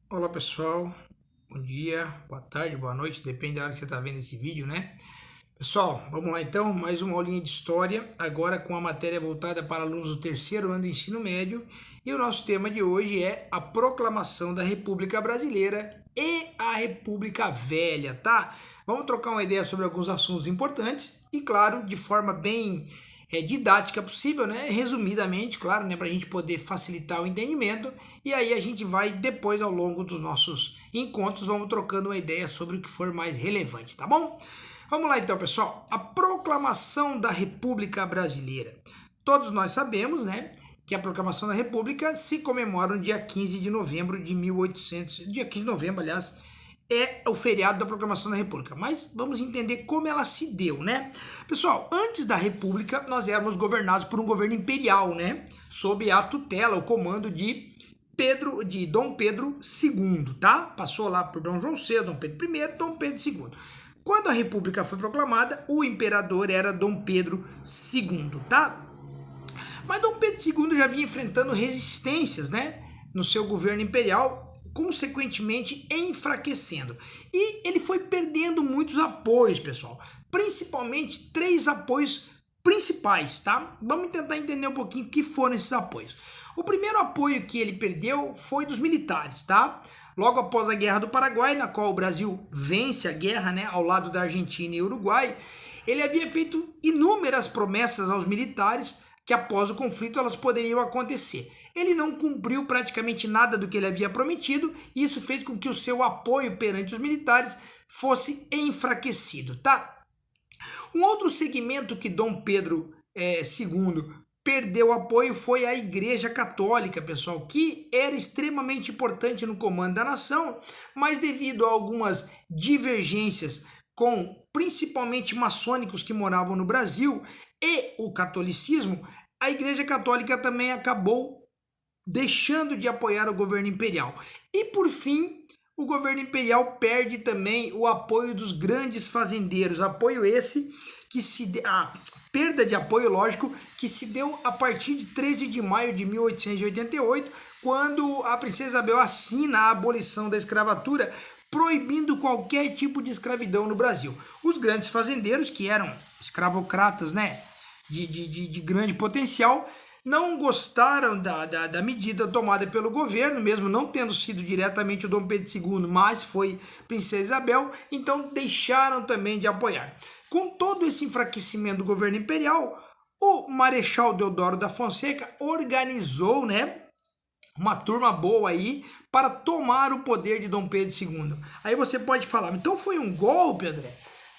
Olá pessoal, bom dia, boa tarde, boa noite, depende da hora que você está vendo esse vídeo, né? Pessoal, vamos lá então, mais uma aulinha de história, agora com a matéria voltada para alunos do terceiro ano do ensino médio, e o nosso tema de hoje é a proclamação da República Brasileira e a República Velha, tá? Vamos trocar uma ideia sobre alguns assuntos importantes e, claro, de forma bem didática possível, né? Resumidamente, claro, né? Para a gente poder facilitar o entendimento. E aí a gente vai depois, ao longo dos nossos encontros, vamos trocando uma ideia sobre o que for mais relevante, tá bom? Vamos lá então, pessoal. A proclamação da República Brasileira. Todos nós sabemos, né? Que a proclamação da República se comemora no dia 15 de novembro de 1800. Dia 15 de novembro, aliás, é o feriado da proclamação da República. Mas vamos entender como ela se deu, né? Pessoal, antes da República, nós éramos governados por um governo imperial, né? Sob a tutela, o comando de Dom Pedro II, tá? Passou lá por Dom João VI, Dom Pedro I, Dom Pedro II. Quando a República foi proclamada, o imperador era Dom Pedro II, tá? Mas Dom Pedro II já vinha enfrentando resistências, né? No seu governo imperial, consequentemente enfraquecendo. E ele foi perdendo muitos apoios, pessoal. Principalmente 3 apoios principais, tá? Vamos tentar entender um pouquinho o que foram esses apoios. O primeiro apoio que ele perdeu foi dos militares, tá? Logo após a Guerra do Paraguai, na qual o Brasil vence a guerra, né, ao lado da Argentina e Uruguai, ele havia feito inúmeras promessas aos militares que após o conflito elas poderiam acontecer. Ele não cumpriu praticamente nada do que ele havia prometido e isso fez com que o seu apoio perante os militares fosse enfraquecido, tá? Um outro segmento que Dom Pedro II perdeu apoio foi a Igreja Católica, pessoal, que era extremamente importante no comando da nação, mas devido a algumas divergências com principalmente maçônicos que moravam no Brasil e o catolicismo, a Igreja Católica também acabou deixando de apoiar o governo imperial. E por fim, o governo imperial perde também o apoio dos grandes fazendeiros, apoio esse que a perda de apoio, lógico, que se deu a partir de 13 de maio de 1888, quando a princesa Isabel assina a abolição da escravatura, proibindo qualquer tipo de escravidão no Brasil. Os grandes fazendeiros, que eram escravocratas, né, de grande potencial, não gostaram da medida tomada pelo governo, mesmo não tendo sido diretamente o Dom Pedro II, mas foi Princesa Isabel, então deixaram também de apoiar. Com todo esse enfraquecimento do governo imperial, o Marechal Deodoro da Fonseca organizou, né, uma turma boa aí para tomar o poder de Dom Pedro II. Aí você pode falar, então foi um golpe, André?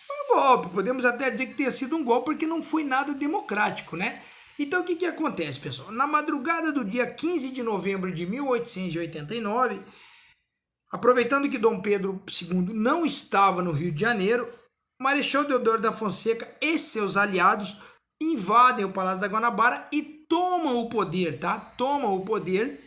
Foi um golpe, podemos até dizer que tenha sido um golpe porque não foi nada democrático, né? Então o que acontece, pessoal? Na madrugada do dia 15 de novembro de 1889, aproveitando que Dom Pedro II não estava no Rio de Janeiro, Marechal Deodoro da Fonseca e seus aliados invadem o Palácio da Guanabara e tomam o poder, tá? Tomam o poder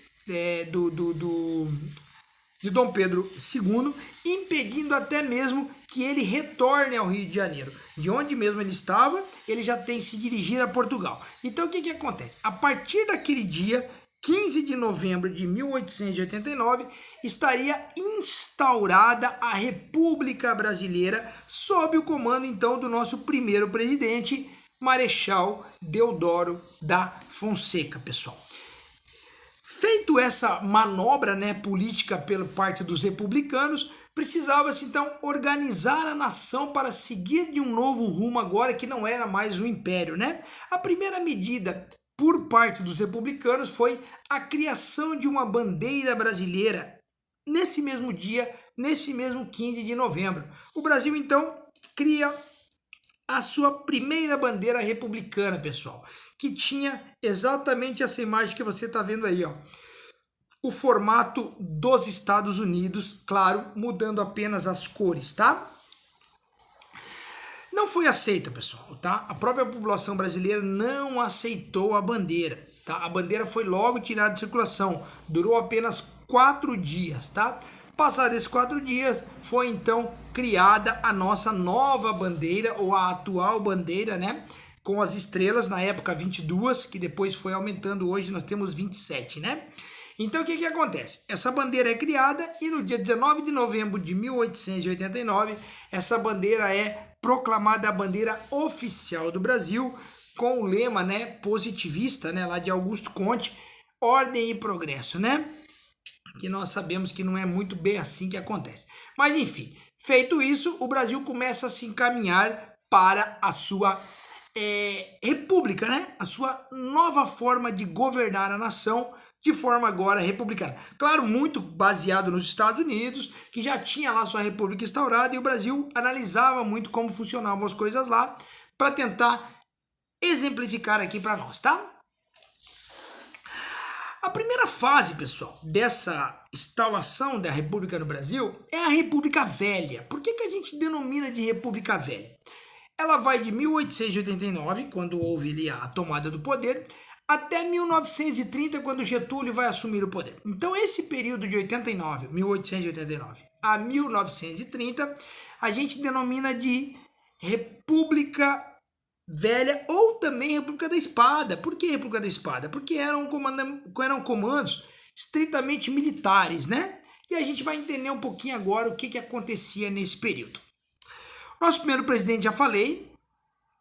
de Dom Pedro II, impedindo até mesmo que ele retorne ao Rio de Janeiro. De onde mesmo ele estava, ele já tem se dirigido a Portugal. Então o que acontece? A partir daquele dia, 15 de novembro de 1889, estaria instaurada a República Brasileira sob o comando então do nosso primeiro presidente, Marechal Deodoro da Fonseca, pessoal. Feito essa manobra, né, política pela parte dos republicanos, precisava-se então organizar a nação para seguir de um novo rumo agora que não era mais o império, né? A primeira medida por parte dos republicanos foi a criação de uma bandeira brasileira nesse mesmo dia, nesse mesmo 15 de novembro. O Brasil então cria a sua primeira bandeira republicana, pessoal, que tinha exatamente essa imagem que você está vendo aí, ó. O formato dos Estados Unidos, claro, mudando apenas as cores, tá? Não foi aceita, pessoal, tá? A própria população brasileira não aceitou a bandeira, tá? A bandeira foi logo tirada de circulação, durou apenas 4 dias, tá? Passados esses 4 dias, foi então criada a nossa nova bandeira, ou a atual bandeira, né? Com as estrelas, na época 22, que depois foi aumentando, hoje nós temos 27, né? Então, o que acontece? Essa bandeira é criada e no dia 19 de novembro de 1889, essa bandeira é proclamada a bandeira oficial do Brasil, com o lema, né, positivista, né, lá de Augusto Comte, ordem e progresso, né? Que nós sabemos que não é muito bem assim que acontece. Mas, enfim, feito isso, o Brasil começa a se encaminhar para a sua república, né? A sua nova forma de governar a nação de forma agora republicana. Claro, muito baseado nos Estados Unidos, que já tinha lá sua república instaurada, e o Brasil analisava muito como funcionavam as coisas lá, para tentar exemplificar aqui para nós, tá? A primeira fase, pessoal, dessa instauração da República no Brasil é a República Velha. Por que a gente denomina de República Velha? Ela vai de 1889, quando houve ali a tomada do poder, até 1930, quando Getúlio vai assumir o poder. Então, esse período de 1889 a 1930, a gente denomina de República Velha ou também República da Espada. Por que República da Espada? Porque eram comandos estritamente militares, né? E a gente vai entender um pouquinho agora o que acontecia nesse período. Nosso primeiro presidente, já falei,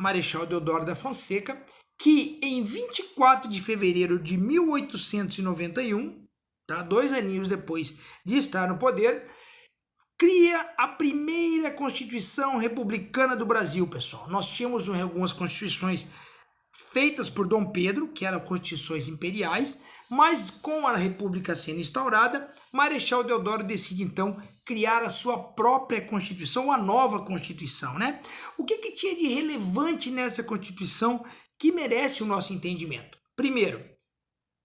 Marechal Deodoro da Fonseca, que em 24 de fevereiro de 1891, tá, 2 aninhos depois de estar no poder, cria a primeira Constituição Republicana do Brasil, pessoal. Nós tínhamos algumas constituições feitas por Dom Pedro, que eram constituições imperiais, mas com a República sendo instaurada, Marechal Deodoro decide então criar a sua própria Constituição, a nova Constituição, né? O que tinha de relevante nessa Constituição que merece o nosso entendimento? Primeiro,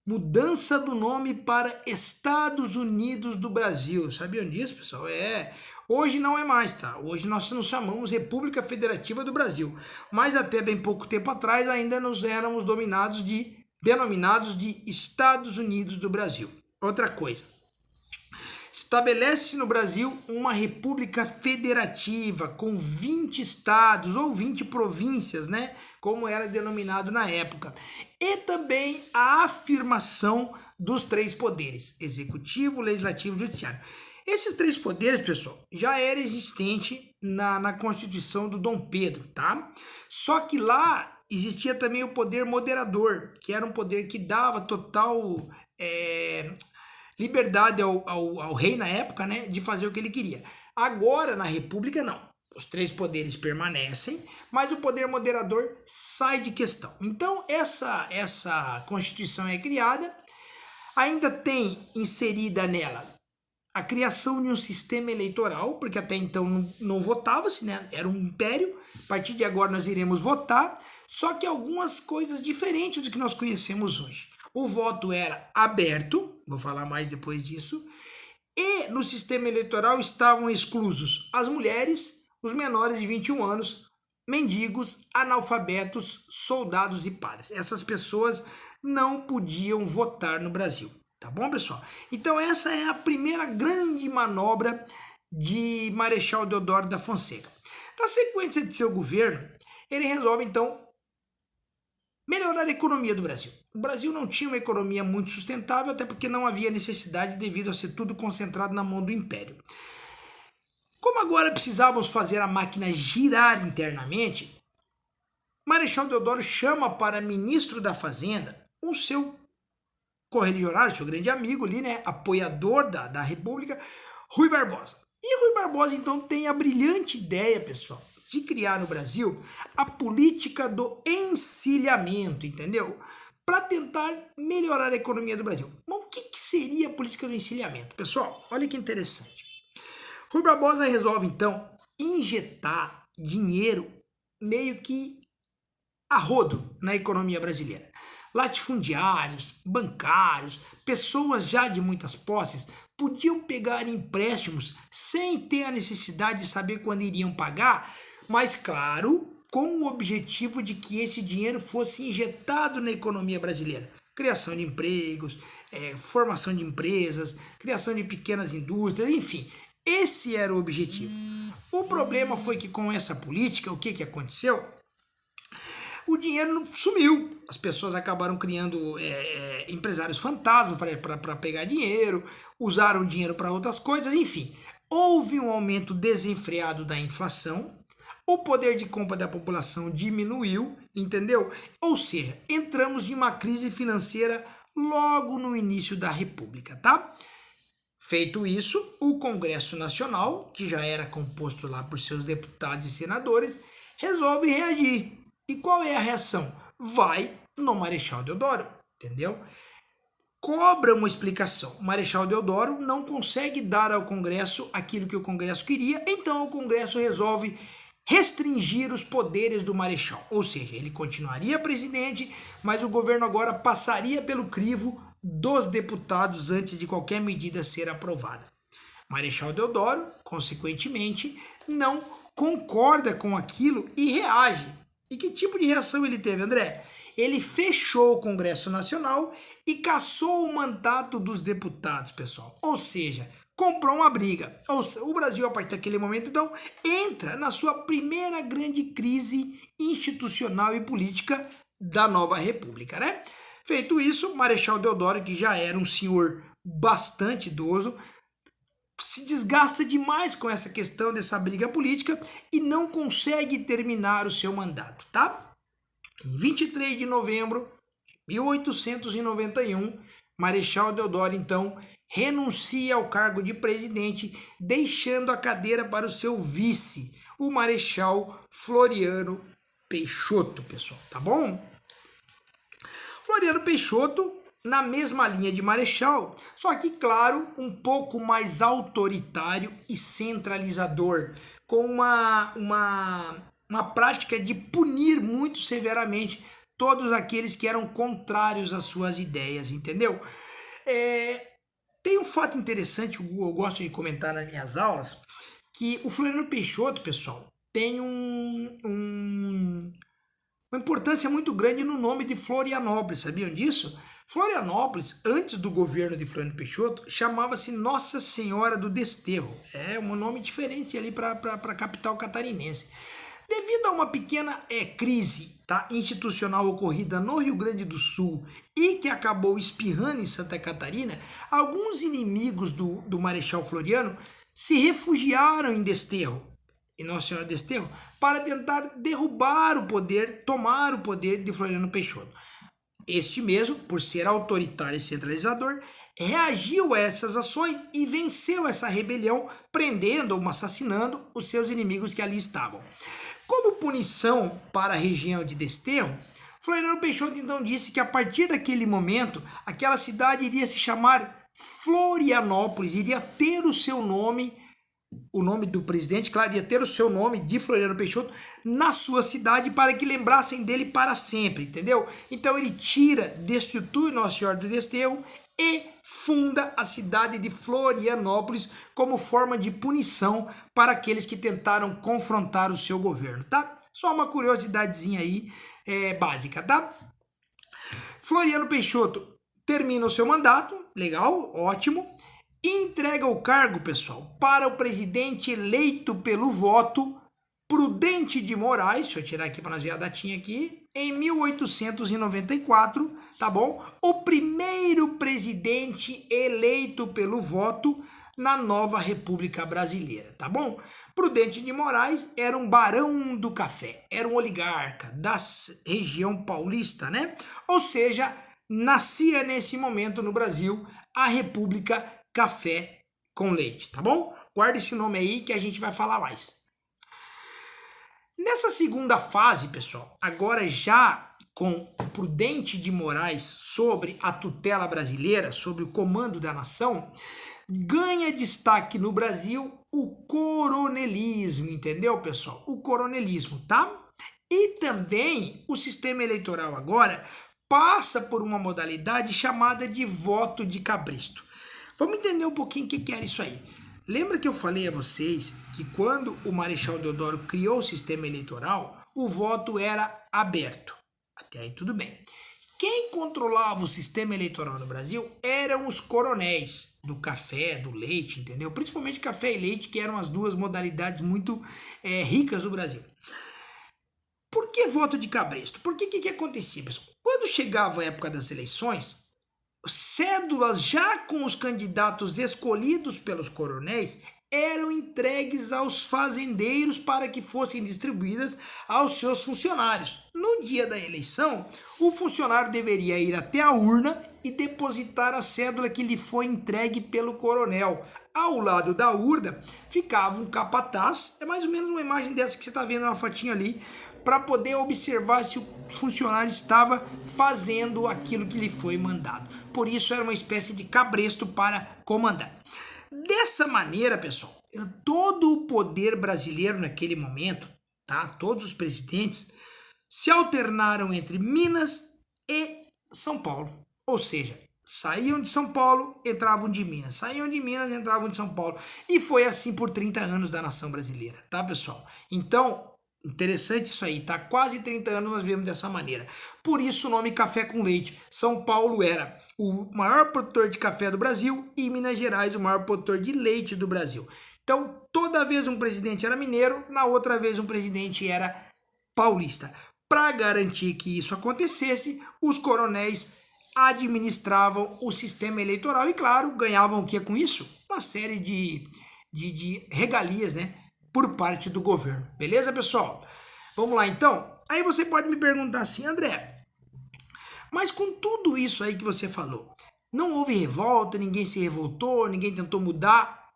mudança do nome para Estados Unidos do Brasil. Sabiam disso, pessoal? Hoje não é mais, tá? Hoje nós nos chamamos República Federativa do Brasil. Mas até bem pouco tempo atrás ainda nos éramos denominados de Estados Unidos do Brasil. Outra coisa, estabelece no Brasil uma república federativa com 20 estados ou 20 províncias, né? Como era denominado na época. E também a afirmação dos 3 poderes, executivo, legislativo e judiciário. Esses 3 poderes, pessoal, já era existente na Constituição do Dom Pedro, tá? Só que lá existia também o poder moderador, que era um poder que dava total liberdade ao rei na época, né, de fazer o que ele queria. Agora, na República, não. Os 3 poderes permanecem, mas o poder moderador sai de questão. Então, essa Constituição é criada, ainda tem inserida nela a criação de um sistema eleitoral, porque até então não votava-se, né? Era um império. A partir de agora nós iremos votar, só que algumas coisas diferentes do que nós conhecemos hoje. O voto era aberto, vou falar mais depois disso, e no sistema eleitoral estavam exclusos as mulheres, os menores de 21 anos, mendigos, analfabetos, soldados e padres. Essas pessoas não podiam votar no Brasil. Tá bom, pessoal? Então essa é a primeira grande manobra de Marechal Deodoro da Fonseca. Na sequência de seu governo, ele resolve então melhorar a economia do Brasil. O Brasil não tinha uma economia muito sustentável, até porque não havia necessidade devido a ser tudo concentrado na mão do Império. Como agora precisávamos fazer a máquina girar internamente, Marechal Deodoro chama para ministro da Fazenda o seu correligionário, seu grande amigo ali, né, apoiador da República, Rui Barbosa. E Rui Barbosa, então, tem a brilhante ideia, pessoal, de criar no Brasil a política do encilhamento, entendeu? Para tentar melhorar a economia do Brasil. Mas o que seria a política do encilhamento? Pessoal, olha que interessante. Rui Barbosa resolve, então, injetar dinheiro meio que a rodo na economia brasileira. Latifundiários, bancários, pessoas já de muitas posses podiam pegar empréstimos sem ter a necessidade de saber quando iriam pagar, mas claro, com o objetivo de que esse dinheiro fosse injetado na economia brasileira. Criação de empregos, formação de empresas, criação de pequenas indústrias, enfim, esse era o objetivo. O problema foi que com essa política, o que aconteceu? o dinheiro sumiu. As pessoas acabaram criando empresários fantasmas para pegar dinheiro, usaram o dinheiro para outras coisas, enfim. Houve um aumento desenfreado da inflação, o poder de compra da população diminuiu, entendeu? Ou seja, entramos em uma crise financeira logo no início da República, tá? Feito isso, o Congresso Nacional, que já era composto lá por seus deputados e senadores, resolve reagir. E qual é a reação? Vai no Marechal Deodoro, entendeu? Cobra uma explicação. O Marechal Deodoro não consegue dar ao Congresso aquilo que o Congresso queria, então o Congresso resolve restringir os poderes do Marechal. Ou seja, ele continuaria presidente, mas o governo agora passaria pelo crivo dos deputados antes de qualquer medida ser aprovada. Marechal Deodoro, consequentemente, não concorda com aquilo e reage. E que tipo de reação ele teve, André? Ele fechou o Congresso Nacional e cassou o mandato dos deputados, pessoal. Ou seja, comprou uma briga. O Brasil, a partir daquele momento, então, entra na sua primeira grande crise institucional e política da nova república, né? Feito isso, Marechal Deodoro, que já era um senhor bastante idoso, se desgasta demais com essa questão dessa briga política e não consegue terminar o seu mandato, tá? Em 23 de novembro de 1891, Marechal Deodoro, então, renuncia ao cargo de presidente, deixando a cadeira para o seu vice, o Marechal Floriano Peixoto, pessoal, tá bom? Floriano Peixoto, na mesma linha de Marechal, só que, claro, um pouco mais autoritário e centralizador, com uma prática de punir muito severamente todos aqueles que eram contrários às suas ideias, entendeu? Tem um fato interessante que eu gosto de comentar nas minhas aulas, que o Floriano Peixoto, pessoal, tem uma importância muito grande no nome de Florianópolis, sabiam disso? Florianópolis, antes do governo de Floriano Peixoto, chamava-se Nossa Senhora do Desterro. É um nome diferente ali para a capital catarinense. Devido a uma pequena crise institucional ocorrida no Rio Grande do Sul e que acabou espirrando em Santa Catarina, alguns inimigos do Marechal Floriano se refugiaram em Desterro, em Nossa Senhora do Desterro, para tentar derrubar o poder, tomar o poder de Floriano Peixoto. Este mesmo, por ser autoritário e centralizador, reagiu a essas ações e venceu essa rebelião, prendendo ou assassinando os seus inimigos que ali estavam. Como punição para a região de Desterro, Floriano Peixoto então disse que a partir daquele momento, aquela cidade iria se chamar Florianópolis, iria ter o seu nome, o nome do presidente, claro, ia ter o seu nome de Floriano Peixoto na sua cidade para que lembrassem dele para sempre, entendeu? Então ele destitui Nossa Senhora do Desterro e funda a cidade de Florianópolis como forma de punição para aqueles que tentaram confrontar o seu governo, tá? Só uma curiosidadezinha aí básica, tá? Floriano Peixoto termina o seu mandato, legal, ótimo, e entrega o cargo, pessoal, para o presidente eleito pelo voto, Prudente de Moraes, deixa eu tirar aqui para nós ver a datinha aqui, em 1894, tá bom? O primeiro presidente eleito pelo voto na nova República Brasileira, tá bom? Prudente de Moraes era um barão do café, era um oligarca da região paulista, né? Ou seja, nascia nesse momento no Brasil a República Café com Leite, tá bom? Guarda esse nome aí que a gente vai falar mais. Nessa segunda fase, pessoal, agora já com Prudente de Moraes sobre a tutela brasileira, sobre o comando da nação, ganha destaque no Brasil o coronelismo, entendeu, pessoal? O coronelismo, tá? E também o sistema eleitoral agora passa por uma modalidade chamada de voto de cabresto. Vamos entender um pouquinho o que era isso aí. Lembra que eu falei a vocês que quando o Marechal Deodoro criou o sistema eleitoral, o voto era aberto. Até aí tudo bem. Quem controlava o sistema eleitoral no Brasil eram os coronéis do café, do leite, entendeu? Principalmente café e leite, que eram as duas modalidades muito ricas do Brasil. por que voto de cabresto? Porque o que acontecia, pessoal? Quando chegava a época das eleições, cédulas já com os candidatos escolhidos pelos coronéis eram entregues aos fazendeiros para que fossem distribuídas aos seus funcionários. No dia da eleição, o funcionário deveria ir até a urna e depositar a cédula que lhe foi entregue pelo coronel. Ao lado da urna ficava um capataz, é mais ou menos uma imagem dessa que você está vendo na fotinha ali, para poder observar se o funcionário estava fazendo aquilo que lhe foi mandado. Por isso era uma espécie de cabresto para comandar. Dessa maneira, pessoal, todo o poder brasileiro naquele momento, tá? Todos os presidentes se alternaram entre Minas e São Paulo. Ou seja, saíam de São Paulo, entravam de Minas. Saíam de Minas, entravam de São Paulo. E foi assim por 30 anos da nação brasileira, tá, pessoal? Então, interessante isso aí, tá? Quase 30 anos nós vemos dessa maneira. Por isso o nome Café com Leite. São Paulo era o maior produtor de café do Brasil e Minas Gerais o maior produtor de leite do Brasil. Então, toda vez um presidente era mineiro, na outra vez um presidente era paulista. Para garantir que isso acontecesse, os coronéis administravam o sistema eleitoral e, claro, ganhavam o que com isso? Uma série de regalias, né? Por parte do governo. Beleza, pessoal? Vamos lá, então. Aí você pode me perguntar assim, André, mas com tudo isso aí que você falou, não houve revolta, ninguém se revoltou, ninguém tentou mudar?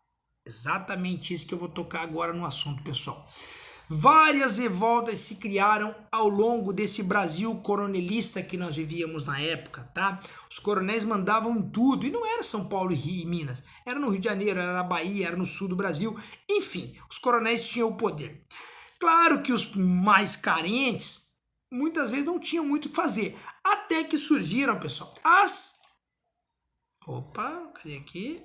Exatamente isso que eu vou tocar agora no assunto, pessoal. Várias revoltas se criaram ao longo desse Brasil coronelista que nós vivíamos na época, tá? Os coronéis mandavam em tudo, e não era São Paulo e Minas, era no Rio de Janeiro, era na Bahia, era no sul do Brasil, enfim, os coronéis tinham o poder. Claro que os mais carentes, muitas vezes não tinham muito o que fazer, até que surgiram, pessoal, cadê aqui?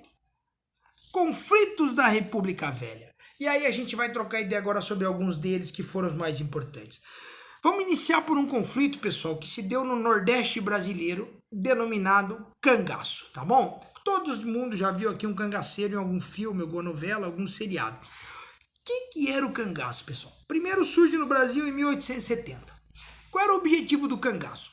Conflitos da República Velha. E aí a gente vai trocar ideia agora sobre alguns deles que foram os mais importantes. Vamos iniciar por um conflito, pessoal, que se deu no Nordeste brasileiro, denominado cangaço, tá bom? Todo mundo já viu aqui um cangaceiro em algum filme, alguma novela, algum seriado. O que era o cangaço, pessoal? Primeiro surge no Brasil em 1870. Qual era o objetivo do cangaço?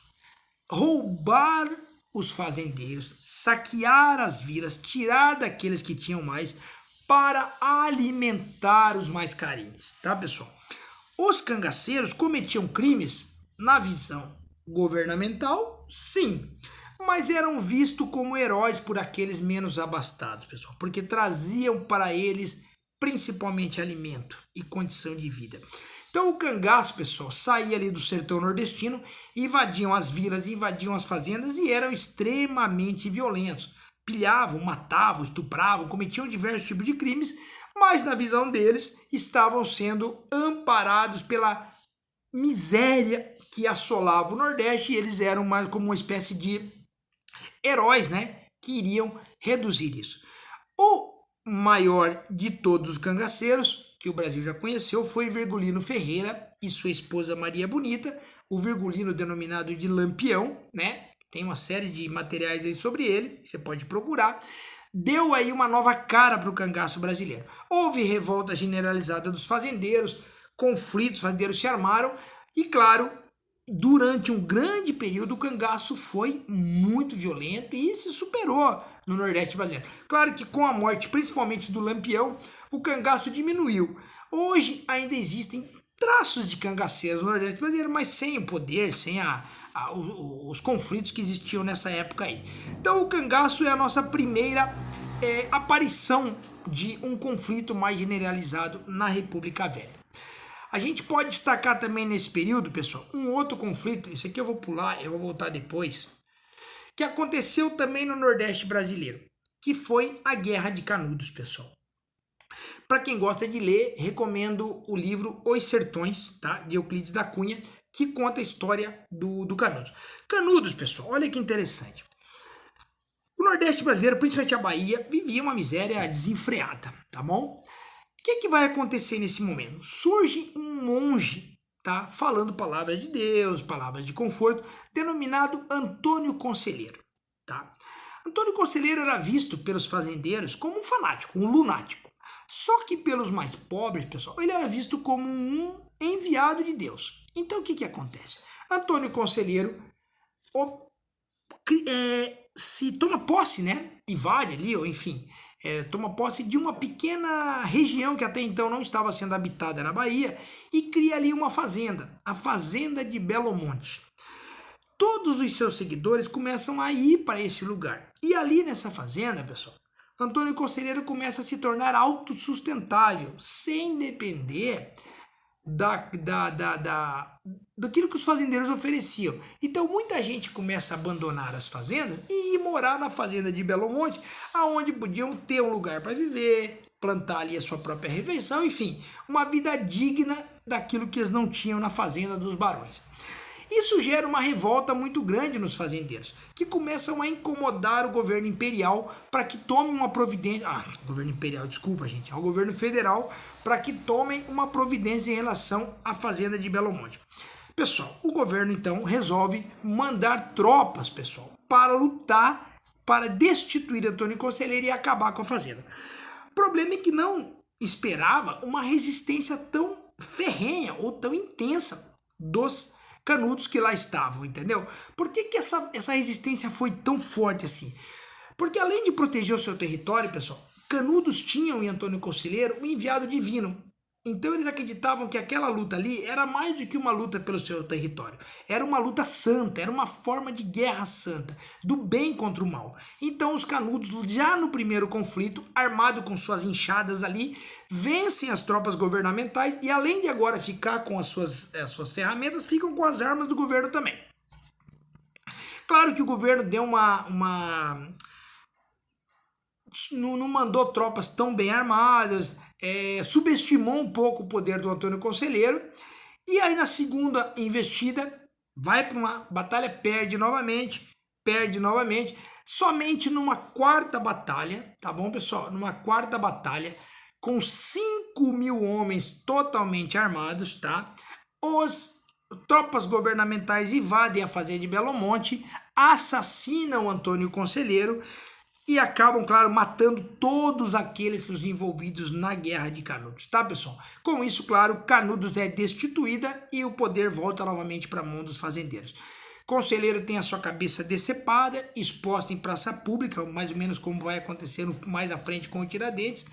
Roubar os fazendeiros, saquear as vilas, tirar daqueles que tinham mais para alimentar os mais carentes, tá, pessoal? Os cangaceiros cometiam crimes na visão governamental, sim, mas eram vistos como heróis por aqueles menos abastados, pessoal, porque traziam para eles principalmente alimento e condição de vida. Então o cangaço, pessoal, saía ali do sertão nordestino, invadiam as vilas, invadiam as fazendas e eram extremamente violentos. Pilhavam, matavam, estupravam, cometiam diversos tipos de crimes, mas na visão deles estavam sendo amparados pela miséria que assolava o Nordeste e eles eram mais como uma espécie de heróis, né, que iriam reduzir isso. O maior de todos os cangaceiros que o Brasil já conheceu foi Virgulino Ferreira e sua esposa Maria Bonita, o Virgulino denominado de Lampião, né? Tem uma série de materiais aí sobre ele, você pode procurar. Deu aí uma nova cara para o cangaço brasileiro. Houve revolta generalizada dos fazendeiros, conflitos, os fazendeiros se armaram e, claro, durante um grande período o cangaço foi muito violento e se superou no Nordeste brasileiro. Claro que com a morte, principalmente do Lampião, o cangaço diminuiu. Hoje ainda existem traços de cangaceiros no Nordeste brasileiro, mas sem o poder, sem os conflitos que existiam nessa época aí. Então o cangaço é a nossa primeira aparição de um conflito mais generalizado na República Velha. A gente pode destacar também nesse período, pessoal, um outro conflito, esse aqui eu vou pular, eu vou voltar depois, que aconteceu também no Nordeste brasileiro, que foi a Guerra de Canudos, pessoal. Para quem gosta de ler, recomendo o livro Os Sertões, tá? De Euclides da Cunha, que conta a história do Canudos. Canudos, pessoal, olha que interessante. O Nordeste brasileiro, principalmente a Bahia, vivia uma miséria desenfreada, tá bom? O que vai acontecer nesse momento? Surge um monge, tá? Falando palavras de Deus, palavras de conforto, denominado Antônio Conselheiro, tá? Antônio Conselheiro era visto pelos fazendeiros como um fanático, um lunático. Só que pelos mais pobres, pessoal, ele era visto como um enviado de Deus. Então o que acontece? Antônio Conselheiro se toma posse, né? Invade ali, ou enfim, toma posse de uma pequena região que até então não estava sendo habitada na Bahia e cria ali uma fazenda, a Fazenda de Belo Monte. Todos os seus seguidores começam a ir para esse lugar. E ali nessa fazenda, pessoal, Antônio Conselheiro começa a se tornar autossustentável, sem depender daquilo que os fazendeiros ofereciam. Então muita gente começa a abandonar as fazendas e ir morar na fazenda de Belo Monte, aonde podiam ter um lugar para viver, plantar ali a sua própria refeição, enfim, uma vida digna daquilo que eles não tinham na fazenda dos barões. Isso gera uma revolta muito grande nos fazendeiros, que começam a incomodar o governo imperial para que tome uma providência. Governo imperial, desculpa, gente. É o governo federal para que tomem uma providência em relação à fazenda de Belo Monte. Pessoal, o governo então resolve mandar tropas, pessoal, para lutar, para destituir Antônio Conselheiro e acabar com a fazenda. O problema é que não esperava uma resistência tão ferrenha ou tão intensa dos canudos que lá estavam, entendeu? Por que essa resistência foi tão forte assim? Porque além de proteger o seu território, pessoal, canudos tinham em Antônio Conselheiro um enviado divino. Então eles acreditavam que aquela luta ali era mais do que uma luta pelo seu território. Era uma luta santa, era uma forma de guerra santa, do bem contra o mal. Então os canudos, já no primeiro conflito, armado com suas enxadas ali, vencem as tropas governamentais e além de agora ficar com as suas ferramentas, ficam com as armas do governo também. Claro que o governo deu não mandou tropas tão bem armadas, subestimou um pouco o poder do Antônio Conselheiro, e aí na segunda investida, vai para uma batalha, perde novamente, somente numa quarta batalha, tá bom, pessoal? Numa quarta batalha, com 5.000 homens totalmente armados, tá? Tropas governamentais invadem a fazenda de Belo Monte, assassinam Antônio Conselheiro, e acabam, claro, matando todos aqueles envolvidos na Guerra de Canudos, tá, pessoal? Com isso, claro, Canudos é destituída e o poder volta novamente para a mão dos fazendeiros. Conselheiro tem a sua cabeça decepada, exposta em praça pública, mais ou menos como vai acontecer mais à frente com o Tiradentes,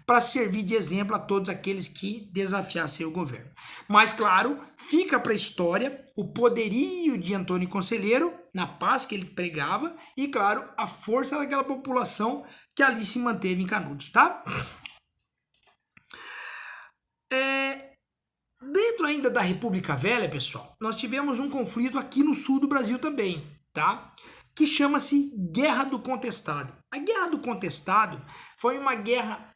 para servir de exemplo a todos aqueles que desafiassem o governo. Mas, claro, fica para a história o poderio de Antônio Conselheiro, na paz que ele pregava, e, claro, a força daquela população que ali se manteve em Canudos, tá? Dentro ainda da República Velha, pessoal, nós tivemos um conflito aqui no sul do Brasil também, tá? Que chama-se Guerra do Contestado. A Guerra do Contestado foi uma guerra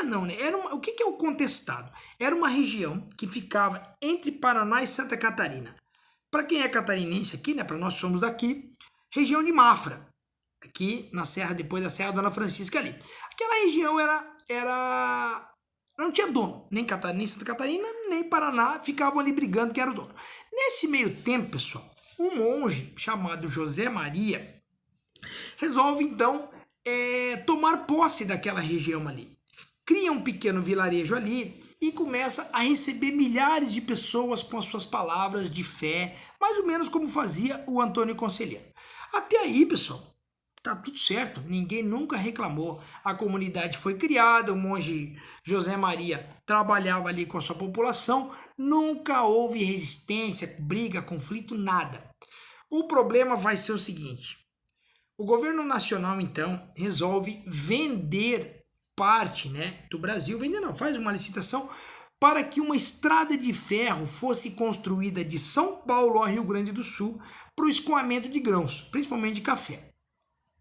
não, né? O que é o Contestado? Era uma região que ficava entre Paraná e Santa Catarina. Para quem é catarinense aqui, né? Para nós somos daqui, região de Mafra, aqui na serra, depois da Serra Dona Francisca ali. Aquela região não tinha dono, nem Santa Catarina, nem Paraná, ficavam ali brigando quem era o dono. Nesse meio tempo, pessoal, um monge chamado José Maria resolve então tomar posse daquela região ali. Cria um pequeno vilarejo ali e começa a receber milhares de pessoas com as suas palavras de fé, mais ou menos como fazia o Antônio Conselheiro. Até aí, pessoal, tá tudo certo, ninguém nunca reclamou. A comunidade foi criada, o monge José Maria trabalhava ali com a sua população, nunca houve resistência, briga, conflito, nada. O problema vai ser o seguinte: o governo nacional então resolve vender parte, né, do Brasil, faz uma licitação para que uma estrada de ferro fosse construída de São Paulo ao Rio Grande do Sul para o escoamento de grãos, principalmente de café.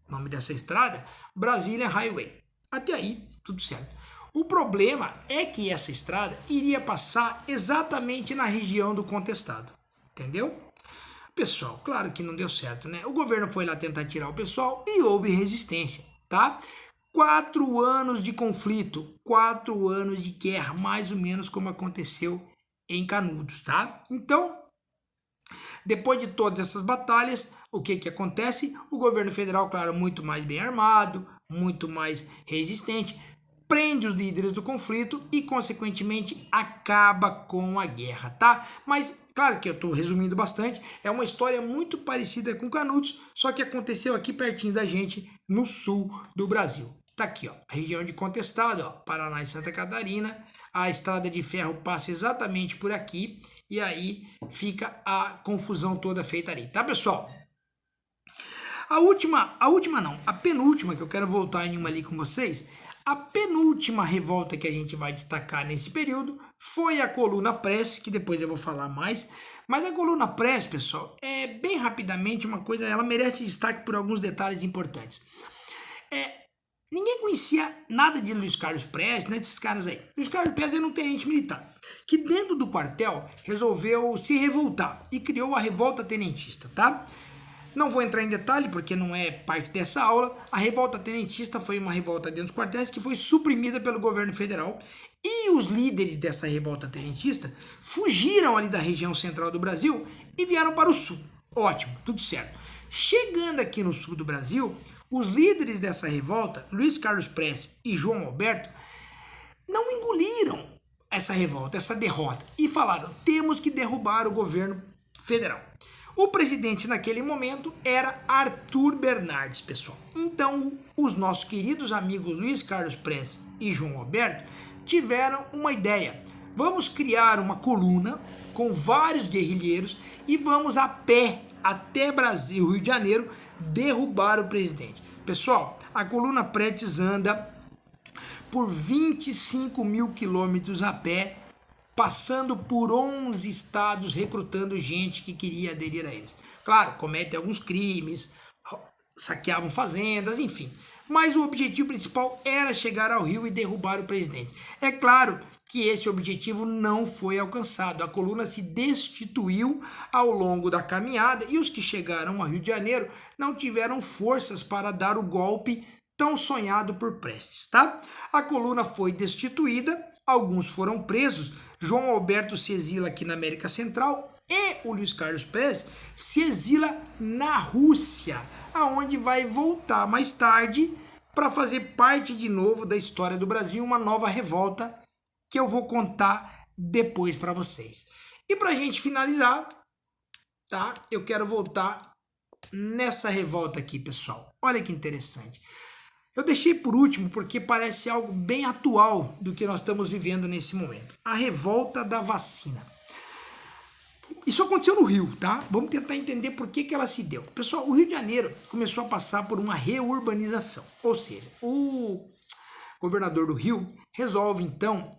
O nome dessa estrada, Brasília Highway. Até aí, tudo certo. O problema é que essa estrada iria passar exatamente na região do Contestado. Entendeu? Pessoal, claro que não deu certo, né? O governo foi lá tentar tirar o pessoal e houve resistência, tá? 4 anos de conflito, 4 anos de guerra, mais ou menos como aconteceu em Canudos, tá? Então, depois de todas essas batalhas, o que acontece? O governo federal, claro, muito mais bem armado, muito mais resistente, prende os líderes do conflito e, consequentemente, acaba com a guerra, tá? Mas, claro que eu estou resumindo bastante, é uma história muito parecida com Canudos, só que aconteceu aqui pertinho da gente, no sul do Brasil. Tá aqui, ó, a região de Contestado, ó, Paraná e Santa Catarina, a estrada de ferro passa exatamente por aqui, e aí fica a confusão toda feita ali, tá, pessoal? A penúltima que eu quero voltar em uma ali com vocês, a penúltima revolta que a gente vai destacar nesse período foi a Coluna Press, que depois eu vou falar mais, mas a Coluna Press, pessoal, é bem rapidamente uma coisa, ela merece destaque por alguns detalhes importantes. Ninguém conhecia nada de Luiz Carlos Prestes, né, desses caras aí. Luiz Carlos Prestes era um tenente militar, que dentro do quartel resolveu se revoltar e criou a revolta tenentista, tá? Não vou entrar em detalhe porque não é parte dessa aula. A revolta tenentista foi uma revolta dentro dos quartéis que foi suprimida pelo governo federal e os líderes dessa revolta tenentista fugiram ali da região central do Brasil e vieram para o sul. Ótimo, tudo certo. Chegando aqui no sul do Brasil, os líderes dessa revolta, Luiz Carlos Prestes e João Alberto, não engoliram essa revolta, essa derrota, e falaram: temos que derrubar o governo federal. O presidente naquele momento era Arthur Bernardes, pessoal. Então, os nossos queridos amigos Luiz Carlos Prestes e João Alberto tiveram uma ideia. Vamos criar uma coluna com vários guerrilheiros e vamos a pé até Brasil, Rio de Janeiro, derrubar o presidente. Pessoal, a coluna Prestes anda por 25 mil quilômetros a pé, passando por 11 estados, recrutando gente que queria aderir a eles. Claro, cometem alguns crimes, saqueavam fazendas, enfim. Mas o objetivo principal era chegar ao Rio e derrubar o presidente. É claro que esse objetivo não foi alcançado. A coluna se destituiu ao longo da caminhada e os que chegaram ao Rio de Janeiro não tiveram forças para dar o golpe tão sonhado por Prestes, tá? A coluna foi destituída, alguns foram presos. João Alberto se exila aqui na América Central e o Luiz Carlos Prestes se exila na Rússia, aonde vai voltar mais tarde para fazer parte de novo da história do Brasil, uma nova revolta que eu vou contar depois para vocês. E para a gente finalizar, tá? Eu quero voltar nessa revolta aqui, pessoal. Olha que interessante. Eu deixei por último porque parece algo bem atual do que nós estamos vivendo nesse momento. A revolta da vacina. Isso aconteceu no Rio, tá? Vamos tentar entender por que ela se deu. Pessoal, o Rio de Janeiro começou a passar por uma reurbanização. Ou seja, o governador do Rio resolve, então,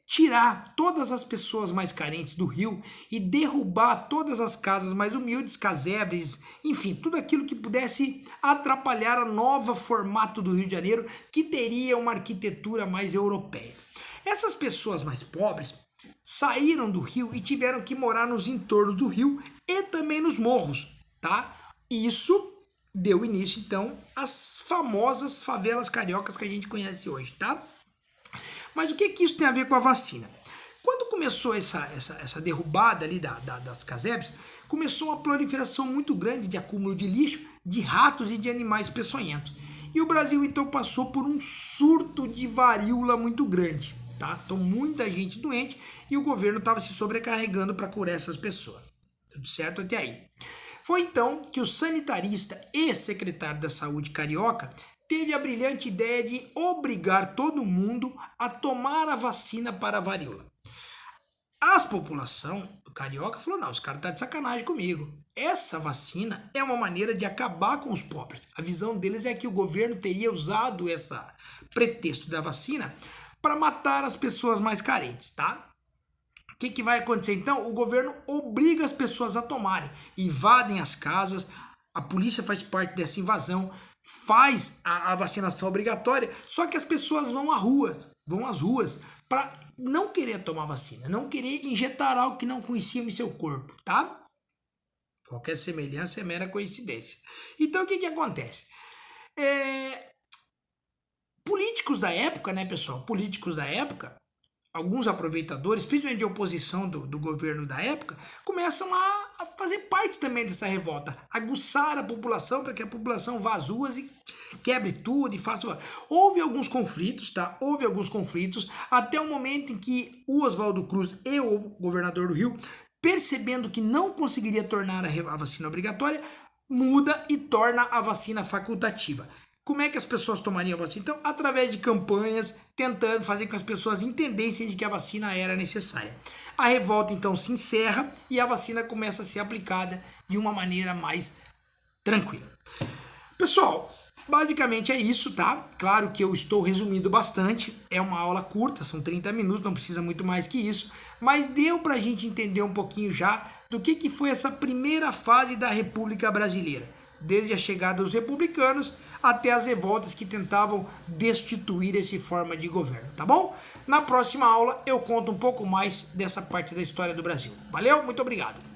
tirar todas as pessoas mais carentes do Rio e derrubar todas as casas mais humildes, casebres, enfim, tudo aquilo que pudesse atrapalhar o novo formato do Rio de Janeiro, que teria uma arquitetura mais europeia. Essas pessoas mais pobres saíram do Rio e tiveram que morar nos entornos do Rio e também nos morros, tá? Isso deu início, então, às famosas favelas cariocas que a gente conhece hoje, tá? Mas o que isso tem a ver com a vacina? Quando começou essa derrubada ali das casebres, começou uma proliferação muito grande de acúmulo de lixo, de ratos e de animais peçonhentos. E o Brasil então passou por um surto de varíola muito grande, tá? Então muita gente doente e o governo estava se sobrecarregando para curar essas pessoas. Tudo certo até aí. Foi então que o sanitarista e secretário da Saúde carioca teve a brilhante ideia de obrigar todo mundo a tomar a vacina para a varíola. A população carioca falou: não, os caras estão de sacanagem comigo. Essa vacina é uma maneira de acabar com os pobres. A visão deles é que o governo teria usado esse pretexto da vacina para matar as pessoas mais carentes, tá? O que vai acontecer então? O governo obriga as pessoas a tomarem, invadem as casas, a polícia faz parte dessa invasão, faz a vacinação obrigatória, só que as pessoas vão às ruas para não querer tomar vacina, não querer injetar algo que não conheciam em seu corpo, tá? Qualquer semelhança é mera coincidência. Então o que acontece? Políticos da época, né, pessoal? Políticos da época, alguns aproveitadores, principalmente de oposição do governo da época, começam a fazer parte também dessa revolta, aguçar a população para que a população vá às ruas e quebre tudo e faça... Houve alguns conflitos, tá? Houve alguns conflitos, até o momento em que o Oswaldo Cruz e o governador do Rio, percebendo que não conseguiria tornar a vacina obrigatória, muda e torna a vacina facultativa. Como é que as pessoas tomariam a vacina? Então, através de campanhas, tentando fazer com que as pessoas entendessem de que a vacina era necessária. A revolta, então, se encerra e a vacina começa a ser aplicada de uma maneira mais tranquila. Pessoal, basicamente é isso, tá? Claro que eu estou resumindo bastante, é uma aula curta, são 30 minutos, não precisa muito mais que isso, mas deu pra gente entender um pouquinho já do que foi essa primeira fase da República Brasileira, desde a chegada dos republicanos até as revoltas que tentavam destituir essa forma de governo, tá bom? Na próxima aula eu conto um pouco mais dessa parte da história do Brasil. Valeu, muito obrigado!